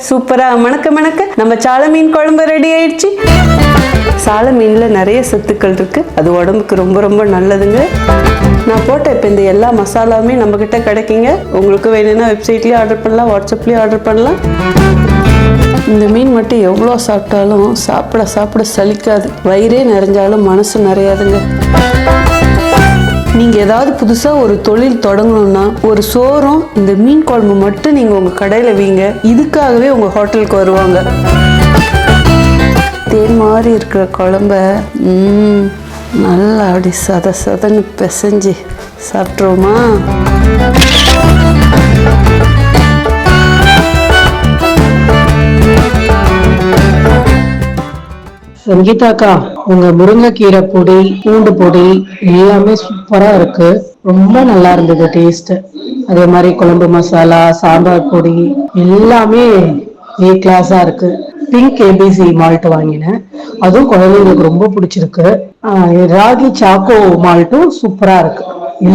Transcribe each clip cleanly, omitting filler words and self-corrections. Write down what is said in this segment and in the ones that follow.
சூப்பரா மணக்க மணக்க நம்ம சால மீன் குழம்பு ரெடி ஆயிடுச்சு. சால மீன்ல நிறைய சத்துக்கள் இருக்கு, அது உடம்புக்கு ரொம்ப ரொம்ப நல்லதுங்க. நான் போட்ட இப்போ இந்த எல்லா மசாலாவுமே நம்ம கிட்ட கிடைக்குங்க. உங்களுக்கு வேணும்னா வெப்சைட்லயும் ஆர்டர் பண்ணலாம், வாட்ஸ்அப்லயும் ஆர்டர் பண்ணலாம். இந்த மீன் மட்டும் எவ்வளோ சாப்பிட்டாலும் சாப்பிட சாப்பிட சலிக்காது, வயிறே நிறைஞ்சாலும் மனசு நிறையாதுங்க. நீங்கள் ஏதாவது புதுசாக ஒரு தொழில் தொடங்கணும்னா ஒரு சோறும் இந்த மீன் குழம்பு மட்டும் நீங்கள் உங்கள் கடையில் வீங்க, இதுக்காகவே உங்கள் ஹோட்டலுக்கு வருவாங்க. தேன் மாதிரி இருக்கிற குழம்ப நல்லா அப்படி சத சதன்னு பிசைஞ்சு சாப்பிட்ருவோமா? சங்கீதாக்கா, உங்க முருங்கைக்கீரை பொடி, பூண்டு பொடி எல்லாமே சூப்பரா இருக்கு. ரொம்ப நல்லா இருந்தது டேஸ்ட். அதே மாதிரி குழம்பு மசாலா, சாம்பார் பொடி எல்லாமே ஏ கிளாஸா இருக்கு. பிங்க் ஏபிசி மால்ட் வாங்கினேன், அதுவும் குழந்தைங்களுக்கு ரொம்ப பிடிச்சிருக்கு. ராகி சாக்கோ மால்ட்டும் சூப்பரா இருக்கு.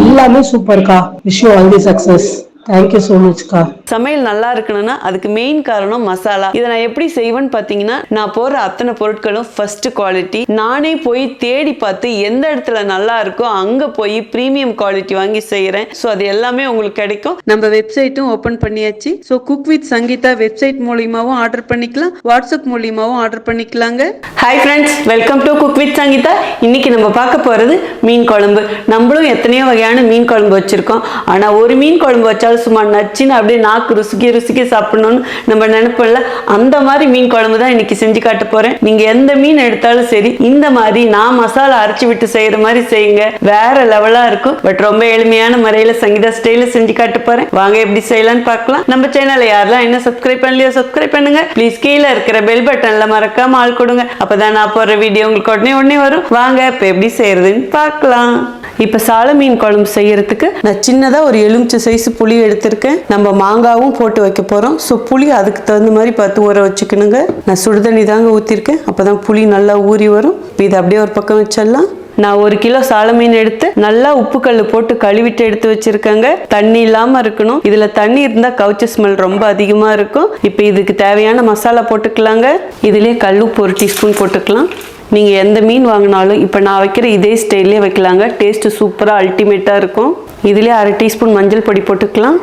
எல்லாமே சூப்பர்க்கா. Wish you all the success. Thank you so மச்க்கா. சமையல் நல்லா இருக்கணும்னா அதுக்கு மெயின் காரணம் மசாலா. இதை நான் எப்படி செய்வேன்னு பார்த்தீங்கன்னா, நான் போடுற அத்தனை பொருட்களும் ஃபர்ஸ்ட் குவாலிட்டி. நானே போய் தேடி பார்த்து எந்த இடத்துல நல்லா இருக்கோ அங்கே போய் ப்ரீமியம் குவாலிட்டி வாங்கி செய்கிறேன். ஸோ அது எல்லாமே உங்களுக்கு கிடைக்கும். நம்ம வெப்சைட்டும் ஓப்பன் பண்ணியாச்சு. So cook with Sangeetha website மூலியமாகவும் ஆர்டர் பண்ணிக்கலாம், வாட்ஸ்அப் மூலியமாகவும் ஆர்டர் பண்ணிக்கலாங்க. Hi friends, welcome to cook with Sangeetha. இன்னைக்கு நம்ம பார்க்க போகிறது மீன் குழம்பு. நம்மளும் எத்தனையோ வகையான மீன் குழம்பு வச்சுருக்கோம். ஆனால் ஒரு மீன் குழம்பு வச்சாலும் சும்மா நச்சுன்னு அப்படியே நாக்கு ருசிக்க ருசிக்க சாப்பிடணும்னு நம்ம நினைப்போம்ல, அந்த மாதிரி மீன் குழம்பு தான் இன்னைக்கு செஞ்சு காட்ட போறேன். நீங்க எந்த மீன் எடுத்தாலும் சரி இந்த மாதிரி நான் மசாலா அரைச்சி விட்டு செய்யற மாதிரி செய்யுங்க, வேற லெவலா இருக்கும். பட் ரொம்ப எளிமையான முறையில சங்கீதா ஸ்டைல செஞ்சு காட்ட போறேன். வாங்க எப்படி செய்யலாம்னு பார்க்கலாம். நம்ம சேனலை யாரெல்லாம் என்ன சப்ஸ்கிரைப் பண்ணலையோ சப்ஸ்கிரைப் பண்ணுங்க. ப்ளீஸ் கீழே இருக்கிற பெல் பட்டன்ல மறக்காம ஆள் கொடுங்க, அப்பதான் நான் போடுற வீடியோ உங்களுக்கு உடனே வரும். வாங்க இப்ப எப்படி செய்யறதுன்னு பார்க்கலாம். இப்ப சால மீன் குழம்பு செய்யறதுக்கு நான் சின்னதா ஒரு எலுமிச்சை சைஸ் புளி எடுத்திருக்கேன். நம்ம மாங்காவும் போட்டு வைக்க போறோம். ஸோ புளி அதுக்கு தகுந்த மாதிரி பார்த்து ஊற வச்சுக்கணுங்க. நான் சுடுதண்ணி தாங்க ஊற்றிருக்கேன், அப்பதான் புளி நல்லா ஊறி வரும். இது அப்படியே ஒரு பக்கம் வச்சிடலாம். நான் 1 கிலோ சால மீன் எடுத்து நல்லா உப்பு கல் போட்டு கழுவிட்டு எடுத்து வச்சிருக்கேங்க. தண்ணி இல்லாம இருக்கணும். இதுல தண்ணி இருந்தா கவுச்சி ஸ்மெல் ரொம்ப அதிகமா இருக்கும். இப்போ இதுக்கு தேவையான மசாலா போட்டுக்கலாங்க. இதுலயே கல்லுப்பு 1 டீஸ்பூன் போட்டுக்கலாம். நீங்கள் எந்த மீன் வாங்கினாலும் இப்போ நான் வைக்கிற இதே ஸ்டைல்லே வைக்கலாங்க. டேஸ்ட்டு சூப்பராக அல்டிமேட்டாக இருக்கும். இதுலேயே 1/2 டீஸ்பூன் மஞ்சள் பொடி போட்டுக்கலாம்,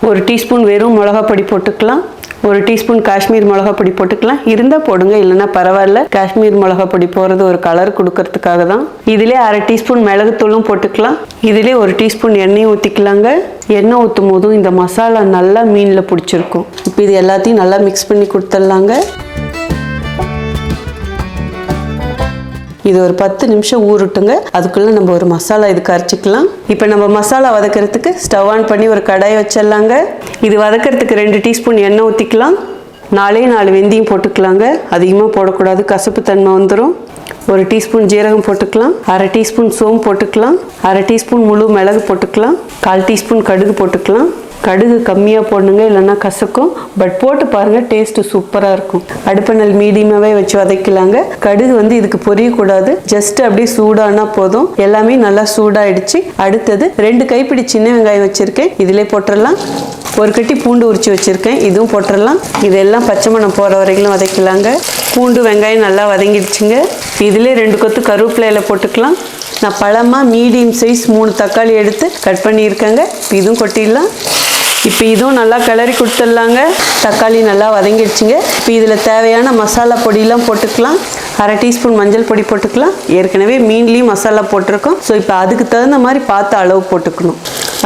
1 டீஸ்பூன் வெறும் மிளகா பொடி போட்டுக்கலாம், 1 டீஸ்பூன் காஷ்மீர் மிளகா பொடி போட்டுக்கலாம். இருந்தால் போடுங்க, இல்லைன்னா பரவாயில்ல. காஷ்மீர் மிளகா பொடி போகிறது ஒரு கலர் கொடுக்கறதுக்காக தான். இதிலே 1/2 டீஸ்பூன் மிளகுத்தூளும் போட்டுக்கலாம். இதிலே 1 டீஸ்பூன் எண்ணெயும் ஊற்றிக்கலாங்க. எண்ணெய் ஊற்றும் போதும் இந்த மசாலா நல்லா மீனில் பிடிச்சிருக்கும். இப்போ இது எல்லாத்தையும் நல்லா மிக்ஸ் பண்ணி கொடுத்துடலாங்க. இது ஒரு 10 நிமிஷம் ஊறட்டுங்க. அதுக்குள்ள நம்ம ஒரு மசாலா இதுக்கு அரைச்சிக்கலாம். இப்போ நம்ம மசாலா வதக்கிறதுக்கு ஸ்டவ் ஆன் பண்ணி ஒரு கடாயை வச்சிடலாங்க. இது வதக்கிறதுக்கு 2 டீஸ்பூன் எண்ணெய் ஊற்றிக்கலாம். 4 வெந்தயம் போட்டுக்கலாங்க. அதிகமாக போடக்கூடாது, கசப்பு தன்மை வந்துடும். 1 டீஸ்பூன் ஜீரகம் போட்டுக்கலாம், 1/2 டீஸ்பூன் சோம்பு போட்டுக்கலாம், 1/2 டீஸ்பூன் முழு மிளகு போட்டுக்கலாம், 1/4 டீஸ்பூன் கடுகு போட்டுக்கலாம். கடுகு கம்மியாக போடணுங்க, இல்லைன்னா கசக்கும். பட் போட்டு பாருங்கள், டேஸ்ட்டு சூப்பராக இருக்கும். அடுப்பணல் மீடியமாகவே வச்சு வதக்கலாங்க. கடுகு இதுக்கு பொரியக்கூடாது, ஜஸ்ட் அப்படியே சூடானா போதும். எல்லாமே நல்லா சூடாயிடுச்சு. அடுத்தது 2 கைப்பிடி சின்ன வெங்காயம் வச்சுருக்கேன், இதிலே போட்டுடலாம். 1 கட்டி பூண்டு உரிச்சு வச்சுருக்கேன், இதுவும் போட்டுடலாம். இதெல்லாம் பச்சை மணம் போகிற வரைக்கும் வதக்கலாங்க. பூண்டு வெங்காயம் நல்லா வதங்கிடுச்சுங்க. இதிலே 2 கொத்து கருவேப்பிலையில போட்டுக்கலாம். நான் பழமாக மீடியம் சைஸ் 3 தக்காளி எடுத்து கட் பண்ணியிருக்கேங்க, இதுவும் கொட்டிடலாம். இப்போ இதுவும் நல்லா கிளறி கொடுத்துடலாங்க. தக்காளி நல்லா வதங்கிடுச்சுங்க. இப்போ இதில் தேவையான மசாலா பொடியெலாம் போட்டுக்கலாம். 1/2 டீஸ்பூன் மஞ்சள் பொடி போட்டுக்கலாம். ஏற்கனவே மீன்லேயும் மசாலா போட்டிருக்கோம். ஸோ இப்போ அதுக்கு தகுந்த மாதிரி பார்த்து அளவு போட்டுக்கணும்.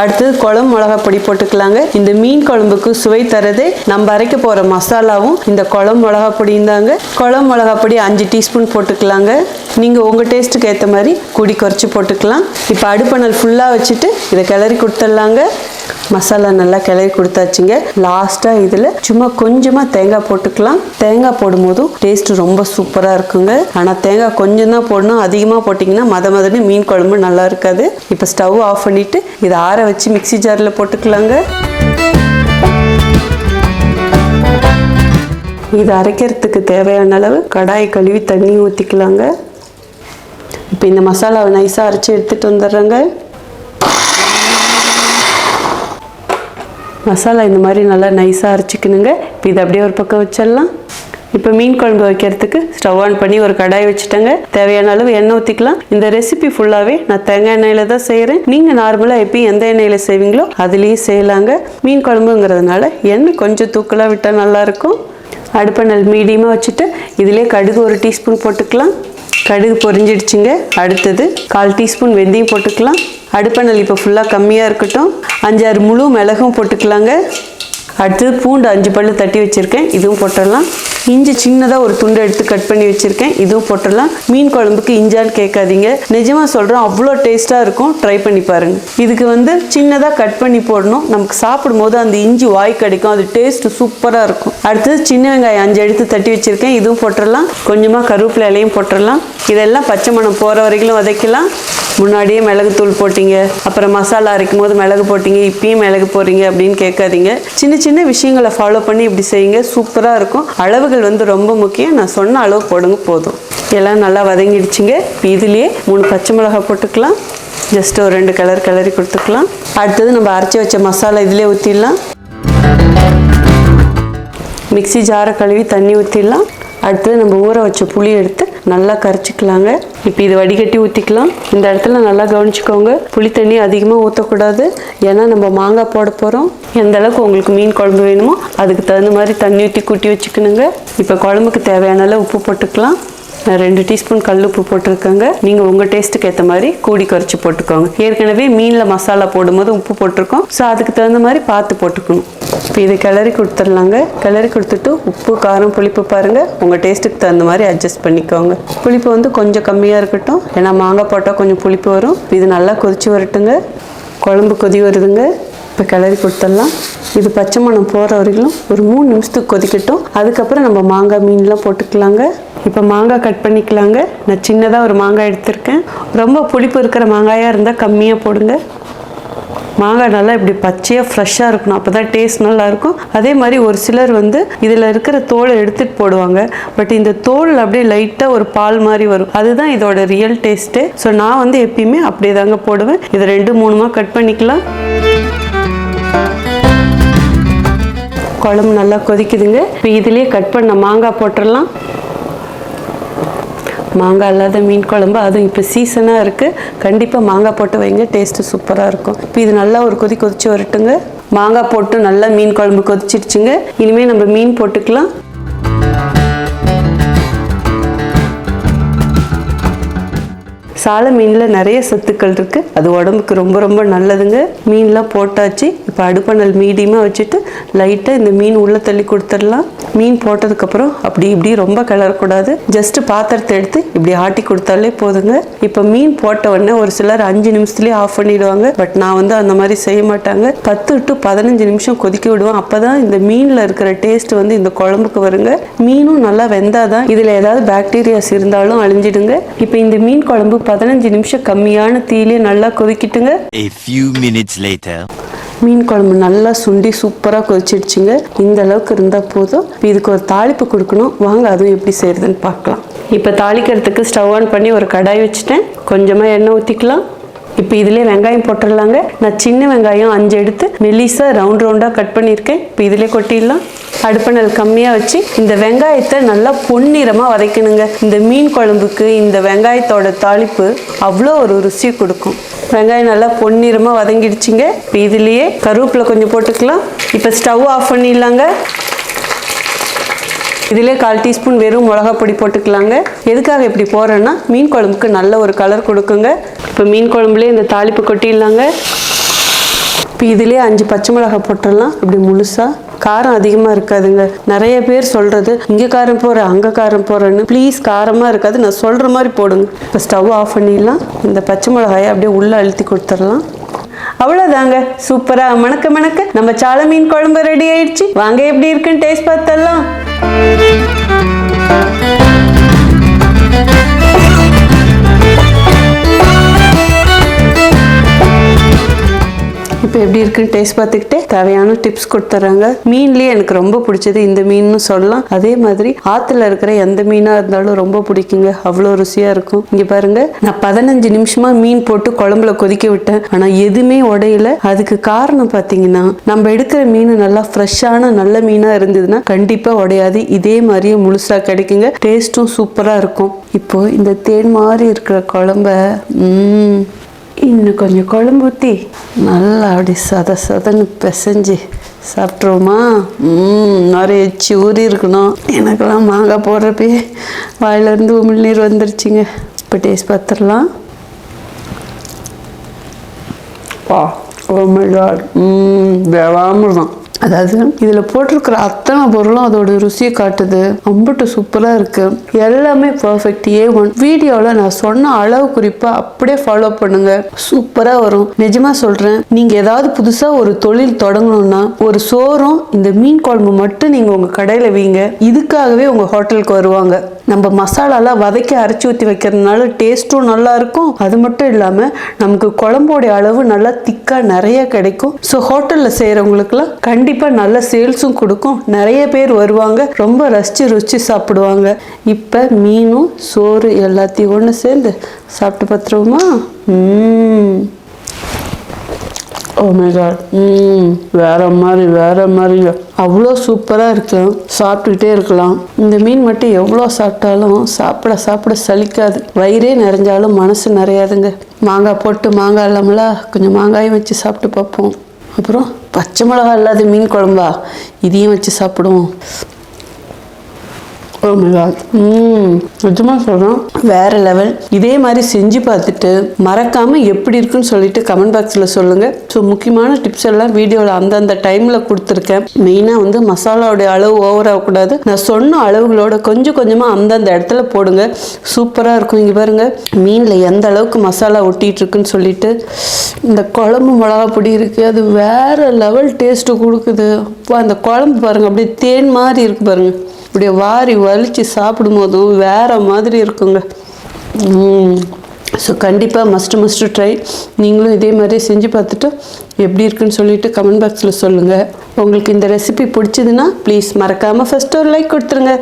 அடுத்தது குழம்பு மிளகா பொடி போட்டுக்கலாங்க. இந்த மீன் குழம்புக்கு சுவை தரதே நம்ம அரைக்க போகிற மசாலாவும் இந்த குழம்பு மிளகா பொடியும் தாங்க. குழம்பு மிளகா பொடி 5 டீஸ்பூன் போட்டுக்கலாங்க. நீங்கள் உங்கள் டேஸ்ட்டுக்கு ஏற்ற மாதிரி கூடி குறைச்சி போட்டுக்கலாம். இப்போ அடுப்பணல் ஃபுல்லாக வச்சுட்டு இதை கிளறி கொடுத்துடலாங்க. மசாலா நல்லா கிளறி கொடுத்தாச்சுங்க. லாஸ்ட்டாக இதில் சும்மா கொஞ்சமாக தேங்காய் போட்டுக்கலாம். தேங்காய் போடும்போதும் டேஸ்ட்டு ரொம்ப சூப்பராக இருக்குங்க. ஆனால் தேங்காய் கொஞ்சம் தான் போடணும், அதிகமாக போட்டிங்கன்னா மதன்னு மீன் குழம்பு நல்லா இருக்காது. இப்போ ஸ்டவ் ஆஃப் பண்ணிவிட்டு இதை ஆற வச்சு மிக்ஸி ஜாரில் போட்டுக்கலாங்க. இது அரைக்கிறதுக்கு தேவையான அளவு கடாய் கழுவி தண்ணி ஊற்றிக்கலாங்க. இப்போ இந்த மசாலாவை நைஸாக அரைச்சி எடுத்துகிட்டு வந்துடுறேங்க. மசாலா இந்த மாதிரி நல்லா நைஸாக அரைச்சிக்கணுங்க. இப்போ இதை அப்படியே ஒரு பக்கம் வச்சிடலாம். இப்போ மீன் குழம்பு வைக்கிறதுக்கு ஸ்டவ் ஆன் பண்ணி ஒரு கடாய் வச்சுட்டேங்க. தேவையான அளவு எண்ணெய் ஊற்றிக்கலாம். இந்த ரெசிபி ஃபுல்லாகவே நான் தேங்காய் எண்ணெயில் தான் செய்கிறேன். நீங்கள் நார்மலாக எப்பயும் எந்த எண்ணெயில் செய்வீங்களோ அதுலேயும் செய்யலாங்க. மீன் குழம்புங்கிறதுனால எண்ணெய் கொஞ்சம் தூக்கலாக விட்டால் நல்லாயிருக்கும். அடுப்பை நல்ல மீடியமாக வச்சுட்டு இதிலே கடுகு 1 டீஸ்பூன் போட்டுக்கலாம். கடுகு பொரிஞ்சிடுச்சுங்க. அடுத்தது 1/4 டீஸ்பூன் வெந்தயம் போட்டுக்கலாம். அடுப்பை இப்போ ஃபுல்லாக கம்மியாக இருக்கட்டும். 5-6 முழு மிளகும் போட்டுக்கலாங்க. அடுத்தது பூண்டு 5 பல்லு தட்டி வச்சுருக்கேன், இதுவும் போட்டுடலாம். இஞ்சி சின்னதாக ஒரு துண்டு எடுத்து கட் பண்ணி வச்சுருக்கேன், இதுவும் போட்டுடலாம். மீன் குழம்புக்கு இஞ்சான்னு கேட்காதீங்க, நிஜமாக சொல்கிறேன், அவ்வளோ டேஸ்ட்டாக இருக்கும். ட்ரை பண்ணி பாருங்கள். இதுக்கு சின்னதாக கட் பண்ணி போடணும். நமக்கு சாப்பிடும் போது அந்த இஞ்சி வாய் கிடைக்கும், அது டேஸ்ட்டு சூப்பராக இருக்கும். அடுத்தது சின்ன வெங்காயம் 5 எடுத்து தட்டி வச்சுருக்கேன், இதுவும் போட்டுடலாம். கொஞ்சமாக கருவேப்பிலை இலையும் போட்டுடலாம். இதெல்லாம் பச்சை மணம் போகிற வரைக்கும் வதக்கலாம். முன்னாடியே மிளகுத்தூள் போட்டிங்க, அப்புறம் மசாலா அரைக்கும் போது மிளகு போட்டிங்க, இப்பயும் மிளகு போடுறீங்க அப்படின்னு கேட்காதீங்க. சின்ன சின்ன விஷயங்களை ஃபாலோ பண்ணி இப்படி செய்யுங்க, சூப்பராக இருக்கும். அளவுகள் ரொம்ப முக்கியம். நான் சொன்ன அளவு போடுங்க போதும். எல்லாம் நல்லா வதங்கிடுச்சுங்க. இப்போ இதுலேயே 3 பச்சை மிளகாய் போட்டுக்கலாம். ஜஸ்ட் ஒரு 2 கிளறி கொடுத்துக்கலாம். அடுத்தது நம்ம அரைச்சி வச்ச மசாலா இதிலே ஊற்றிடலாம். மிக்ஸி ஜாரை கழுவி தண்ணி ஊற்றிடலாம். அடுத்தது நம்ம ஊற வச்ச புளி எடுத்து நல்லா கரைச்சிக்கலாங்க. இப்போ இது வடிகட்டி ஊற்றிக்கலாம். இந்த இடத்துல நல்லா கவனிச்சுக்கோங்க, புளி தண்ணி அதிகமாக ஊற்றக்கூடாது. ஏன்னா நம்ம மாங்காய் போட போகிறோம். எந்த அளவுக்கு உங்களுக்கு மீன் குழம்பு வேணுமோ அதுக்கு தகுந்த மாதிரி தண்ணி ஊற்றி கூட்டி வச்சுக்கணுங்க. இப்போ குழம்புக்கு தேவையான அளவு உப்பு போட்டுக்கலாம். நான் 2 டீஸ்பூன் கல் உப்பு போட்டிருக்கேங்க. நீங்கள் உங்கள் டேஸ்ட்டுக்கு ஏற்ற மாதிரி கூடி குறைச்சி போட்டுக்கோங்க. ஏற்கனவே மீனில் மசாலா போடும்போது உப்பு போட்டிருக்கோம், ஸோ அதுக்கு தகுந்த மாதிரி பார்த்து போட்டுக்கணும். இப்போ இதை கிளறி கொடுத்துடலாங்க. கிளறி கொடுத்துட்டு உப்பு காரம் புளிப்பு பாருங்கள், உங்கள் டேஸ்ட்டுக்கு தகுந்த மாதிரி அட்ஜஸ்ட் பண்ணிக்கோங்க. புளிப்பு கொஞ்சம் கம்மியாக இருக்கட்டும், ஏன்னா மாங்காய் போட்டால் கொஞ்சம் புளிப்பு வரும். இது நல்லா கொதிச்சு வரட்டுங்க. குழம்பு கொதி வருதுங்க. இப்போ கிளறி கொடுத்துடலாம். இது பச்சை மணம் போகிற வரைக்கும் ஒரு 3 நிமிஷத்துக்கு கொதிக்கட்டும். அதுக்கப்புறம் நம்ம மாங்காய் மீன்லாம் போட்டுக்கலாங்க. இப்போ மாங்காய் கட் பண்ணிக்கலாங்க. நான் சின்னதாக ஒரு மாங்காய் எடுத்திருக்கேன். ரொம்ப புளிப்பு இருக்கிற மாங்காயாக இருந்தால் கம்மியாக போடுங்க. மாங்காய் நல்லா இப்படி பச்சையாக ஃப்ரெஷ்ஷாக இருக்கணும், அப்போ தான் டேஸ்ட் நல்லாயிருக்கும். அதே மாதிரி ஒரு சிலர் இதில் இருக்கிற தோலை எடுத்துகிட்டு போடுவாங்க. பட் இந்த தோல் அப்படியே லைட்டாக ஒரு பால் மாதிரி வரும், அதுதான் இதோட ரியல் டேஸ்ட்டு. ஸோ நான் எப்பயுமே அப்படியே தாங்க போடுவேன். இதை 2-3 கட் பண்ணிக்கலாம். குழம்பு நல்லா கொதிக்குதுங்க. இப்போ இதுலேயே கட் பண்ண மாங்காய் போட்டுடலாம். மாங்காய் இல்லாத மீன் குழம்பு, அதுவும் இப்போ சீசனாக இருக்குது. கண்டிப்பாக மாங்காய் போட்டு வைங்க, டேஸ்ட்டு சூப்பராக இருக்கும். இப்போ இது நல்லா ஒரு கொதிச்சு வரட்டுங்க. மாங்காய் போட்டு நல்லா மீன் குழம்பு கொதிச்சிருச்சுங்க. இனிமேல் நம்ம மீன் போட்டுக்கலாம். சால மீனில் நிறைய சத்துக்கள் இருக்குது, அது உடம்புக்கு ரொம்ப ரொம்ப நல்லதுங்க. மீன்லாம் போட்டாச்சு. இப்போ அடுப்பணல் மீடியமாக வச்சுட்டு லைட்டாக இந்த மீன் உள்ளே தள்ளி கொடுத்துடலாம். மீன் போட்டதுக்கப்புறம் அப்படி இப்படி ரொம்ப கிளறக்கூடாது. ஜஸ்ட்டு பாத்திரத்தை எடுத்து இப்படி ஆட்டி கொடுத்தாலே போதுங்க. இப்போ மீன் போட்ட உடனே ஒரு சிலர் 5 நிமிஷத்துலேயே ஆஃப் பண்ணிடுவாங்க. பட் நான் அந்த மாதிரி செய்ய மாட்டாங்க. 10 to 15 நிமிஷம் கொதிக்க விடுவேன். அப்போ தான் இந்த மீனில் இருக்கிற டேஸ்ட் இந்த குழம்புக்கு வருங்க. மீனும் நல்லா வெந்தாதான் இதில் ஏதாவது பாக்டீரியாஸ் இருந்தாலும் அழிஞ்சிடுங்க. இப்போ இந்த மீன் குழம்பு 15 நிமிஷம் கம்மியான தீயிலே நல்லா கொதிக்கிட்டுங்க. A few minutes later. மீன் குழம்பு நல்லா சுண்டி சூப்பராக கொதிச்சிடுச்சுங்க. இந்த அளவுக்கு இருந்தால் போதும். இதுக்கு ஒரு தாளிப்பு கொடுக்கணும், வாங்க அதுவும் எப்படி செய்யறதுன்னு பார்க்கலாம். இப்போ தாளிக்கிறதுக்கு ஸ்டவ் ஆன் பண்ணி ஒரு கடாய் வச்சுட்டேன். கொஞ்சமாக எண்ணெய் ஊற்றிக்கலாம். இப்போ இதிலே வெங்காயம் போட்டுடலாங்க. நான் சின்ன வெங்காயம் 5 எடுத்து மெல்லிசாக ரவுண்டாக கட் பண்ணியிருக்கேன். இப்போ இதிலே கொட்டிடலாம். அடுப்பணல் கம்மியாக வச்சு இந்த வெங்காயத்தை நல்லா பொன்னிறமாக வதக்கணுங்க. இந்த மீன் குழம்புக்கு இந்த வெங்காயத்தோட தாளிப்பு அவ்வளோ ஒரு ருசி கொடுக்கும். வெங்காயம் நல்லா பொன்னிறமாக வதங்கிடுச்சிங்க. இப்போ இதுலேயே கருவேப்பிலை கொஞ்சம் போட்டுக்கலாம். இப்போ ஸ்டவ் ஆஃப் பண்ணிடலாங்க. இதிலே 1/4 டீஸ்பூன் வெறும் மிளகா பொடி போட்டுக்கலாங்க. எதுக்காக இப்படி போடுறேன்னா மீன் குழம்புக்கு நல்ல ஒரு கலர் கொடுக்குங்க. இப்போ மீன் குழம்புலேயே இந்த தாளிப்பு கொட்டிடலாங்க. இப்போ இதிலே 5 பச்சை மிளகாய் போட்டுடலாம். இப்படி முழுசாக. காரம் அதிகமாக இருக்காதுங்க. நிறைய பேர் சொல்கிறது இங்கே காரம் போடுற அங்கே காரம் போடுறேன்னு. ப்ளீஸ் காரமாக இருக்காது, நான் சொல்கிற மாதிரி போடுங்க. இப்போ ஸ்டவ் ஆஃப் பண்ணிடலாம். இந்த பச்சை மிளகாயை அப்படியே உள்ளே அழுத்தி கொடுத்துடலாம். அவ்வளோதாங்க, சூப்பராக மணக்க மணக்க நம்ம சால மீன் குழம்பு ரெடி ஆயிடுச்சு. வாங்க எப்படி இருக்குன்னு டேஸ்ட் பார்த்தலாம். இப்போ எப்படி இருக்குன்னு டேஸ்ட் பார்த்துக்கிட்டே தேவையான டிப்ஸ் கொடுத்துட்றாங்க. மீன்லேயே எனக்கு ரொம்ப பிடிச்சது இந்த மீன்னு சொல்லலாம். அதே மாதிரி ஆற்றுல இருக்கிற எந்த மீனாக இருந்தாலும் ரொம்ப பிடிக்குங்க, அவ்வளோ ருசியாக இருக்கும். இங்கே பாருங்க, நான் 15 நிமிஷமா மீன் போட்டு குழம்புல கொதிக்க விட்டேன், ஆனால் எதுவுமே உடையல. அதுக்கு காரணம் பார்த்தீங்கன்னா, நம்ம எடுக்கிற மீன் நல்லா ஃப்ரெஷ்ஷான நல்ல மீனாக இருந்ததுன்னா கண்டிப்பாக உடையாது. இதே மாதிரியே முழுசாக கிடைக்குங்க, டேஸ்ட்டும் சூப்பராக இருக்கும். இப்போ இந்த தேன் மாதிரி இருக்கிற குழம்ப இன்னும் கொஞ்சம் குழம்பு ஊற்றி நல்லா அப்படி சதன்னு பிசைஞ்சு சாப்பிட்ருவோமா? நிறைய எச்சி ஊறி இருக்கணும். எனக்கெல்லாம் மாங்காய் போடுறப்பே வாயிலேருந்து உமிழ்நீர் வந்துருச்சுங்க. இப்போ டேஸ்ட் பார்த்துடலாம். வேளாமல் தான், அதாவது இதில் போட்டிருக்கிற அத்தனை பொருளும் அதோட ருசியை காட்டுது. அம்பட்டு சூப்பராக இருக்கு, எல்லாமே பர்ஃபெக்ட். A1 வீடியோவில் நான் சொன்ன அளவு குறிப்பாக அப்படியே ஃபாலோ பண்ணுங்க, சூப்பராக வரும். நிஜமா சொல்கிறேன், நீங்கள் ஏதாவது புதுசாக ஒரு தொழில் தொடங்கணும்னா ஒரு சோறும் இந்த மீன் குழம்பு மட்டும் நீங்கள் உங்கள் கடையில் வீங்க, இதுக்காகவே உங்கள் ஹோட்டலுக்கு வருவாங்க. நம்ம மசாலாலாம் வதக்கி அரைச்சி ஊற்றி வைக்கிறதுனால டேஸ்ட்டும் நல்லா இருக்கும். அது மட்டும் இல்லாமல் நமக்கு குழம்போடைய அளவு நல்லா திக்காக நிறைய கிடைக்கும். ஸோ ஹோட்டலில் செய்கிறவங்களுக்குலாம் கண்டிப்பாக நல்ல சேல்ஸும் கொடுக்கும், நிறைய பேர் வருவாங்க, ரொம்ப ரசித்து ருச்சி சாப்பிடுவாங்க. இப்போ மீனும் சோறு எல்லாத்தையும் ஒன்று சேர்ந்து சாப்பிட்டு பார்த்துருவோமா? ஓ மை காட், வேற மாதிரி அவ்வளோ சூப்பராக இருக்கு, சாப்பிட்டுக்கிட்டே இருக்கலாம். இந்த மீன் மட்டும் எவ்வளோ சாப்பிட்டாலும் சாப்பிட சலிக்காது, வயிறே நிறைஞ்சாலும் மனசு நிறையாதுங்க. மாங்காய் போட்டு மாங்காய் இல்லாமலா கொஞ்சம் மாங்காயும் வச்சு சாப்பிட்டு பார்ப்போம். அப்புறம் பச்சை மிளகா இல்லாத மீன் குழம்பா, இதையும் வச்சு சாப்பிடுவோம். நிஜமா சொல்கிறோம், வேற லெவல். இதே மாதிரி செஞ்சு பார்த்துட்டு மறக்காம எப்படி இருக்குன்னு சொல்லிட்டு கமெண்ட் பாக்ஸில் சொல்லுங்க. ஸோ முக்கியமான டிப்ஸ் எல்லாம் வீடியோவில் அந்தந்த டைமில் கொடுத்துருக்கேன். மெயினாக வந்து மசாலாவோடைய அளவு ஓவர் ஆகக்கூடாது, நான் சொன்ன அளவுகளோட கொஞ்சம் கொஞ்சமாக அந்தந்த இடத்துல போடுங்க, சூப்பராக இருக்கும். இங்கே பாருங்க, மீனில் எந்த அளவுக்கு மசாலா ஒட்டிகிட்டு இருக்குன்னு சொல்லிட்டு. இந்த குழம்பு மிளகா பொடி இருக்குது, அது வேற லெவல் டேஸ்ட்டு கொடுக்குது. இப்போ அந்த குழம்பு பாருங்கள், அப்படியே தேன் மாதிரி இருக்கு பாருங்க, அப்படியே வாரி வலிச்சு சாப்பிடும் போதும் வேற மாதிரி இருக்குங்க. ஸோ கண்டிப்பாக மஸ்ட் ட்ரை. நீங்களும் இதே மாதிரி செஞ்சு பார்த்துட்டு எப்படி இருக்குன்னு சொல்லிட்டு கமெண்ட் பாக்ஸில் சொல்லுங்கள். உங்களுக்கு இந்த ரெசிபி பிடிச்சதுன்னா ப்ளீஸ் மறக்காமல் ஃபஸ்ட்டு ஒரு லைக் கொடுத்துருங்க.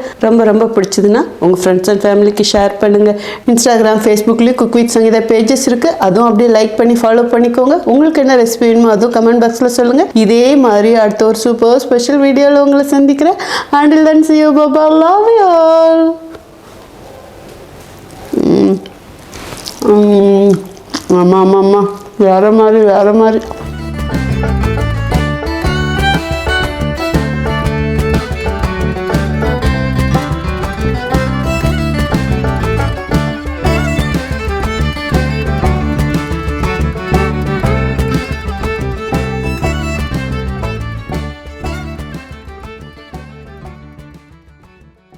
ரொம்ப பிடிச்சதுன்னா உங்கள் ஃப்ரெண்ட்ஸ் அண்ட் ஃபேமிலிக்கு ஷேர் பண்ணுங்கள். இன்ஸ்டாகிராம், ஃபேஸ்புக்லேயும் குக் வித் சங்கீதா பேஜஸ் இருக்குது, அதுவும் அப்படியே லைக் பண்ணி ஃபாலோ பண்ணிக்கோங்க. உங்களுக்கு என்ன ரெசிபி வேணுமோ அதுவும் கமெண்ட் பாக்ஸில் சொல்லுங்கள். இதே மாதிரி அடுத்த ஒரு சூப்பர் ஸ்பெஷல் வீடியோவில் உங்களை சந்திக்கிறேன். Until then, see you, bye-bye, love you all. ஆமாம் வேற மாதிரி